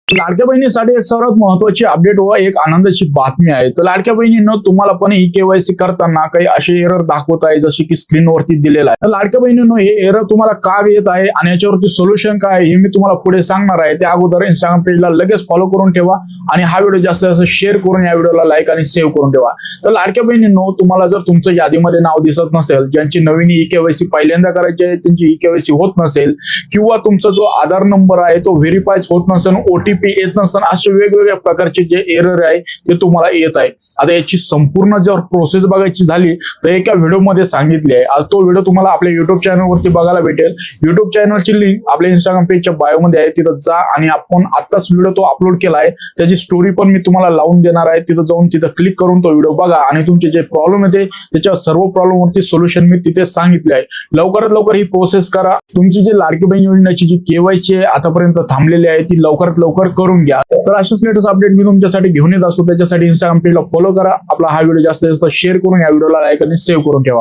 लाडक्या बहिणीसाठी एक सर्वात महत्वाची अपडेट व एक आनंदाची बातमी आहे. तर लाडक्या बहिणीनं तुम्हाला पण ही केवायसी करताना काही असे एरर दाखवत आहे जसे की स्क्रीनवरती दिलेला आहे. तर लाडक्या बहिणीनं हे एरर तुम्हाला का येत आहे आणि याच्यावरती सोल्युशन काय आहे हे मी तुम्हाला पुढे सांगणार आहे. त्या अगोदर इंस्टाग्राम पेजला लगेच फॉलो करून ठेवा आणि हा व्हिडिओ जास्तीत जास्त शेअर करून या व्हिडिओला लाईक आणि सेव्ह करून ठेवा. तर लाडक्या बहिणींनो, तुम्हाला जर तुमचं यादीमध्ये नाव दिसत नसेल, ज्यांची नवीन ई केवायसी पहिल्यांदा करायची आहे त्यांची ई केवायसी होत नसेल, किंवा तुमचा जो आधार नंबर आहे तो व्हेरीफाय होत नसेल, ओटीपी येत नसेल, असे वेगवेगळ्या प्रकारचे जे एरर आहे ते तुम्हाला येत आहे. आता याची संपूर्ण जर प्रोसेस बघायची झाली तर एका व्हिडिओमध्ये सांगितली आहे. आज तो व्हिडिओ तुम्हाला आपल्या युट्यूब चॅनलवरती बघायला भेटेल. युट्यूब चॅनलची लिंक आपल्या इंस्टाग्राम पेजच्या बायोमध्ये आहे, तिथं जा आणि आपण आत्ताच व्हिडिओ तो अपलोड केला आहे, त्याची स्टोरी पण मी तुम्हाला लावून देणार आहे. तिथं जाऊन तिथं क्लिक करून तो व्हिडिओ बघा आणि तुमचे जे प्रॉब्लेम येते त्याच्या सर्व प्रॉब्लेम वरती सोल्युशन मी तिथे सांगितले आहे. लवकरात लवकर ही प्रोसेस करा. तुमची जी लाडकी बहीण योजनेची जी केवायसी आहे आतापर्यंत थांबलेली आहे ती लवकरात लवकर करून घ्या. तर अशाच लेटेस्ट अपडेट मी तुमच्यासाठी घेऊन येत असतो. त्याच्यासाठी इंस्टाग्राम पेजला फॉलो करा. आपला हा व्हिडिओ जास्तीत जास्त शेअर करून या व्हिडिओला लाईक आणि सेव्ह करून ठेवा.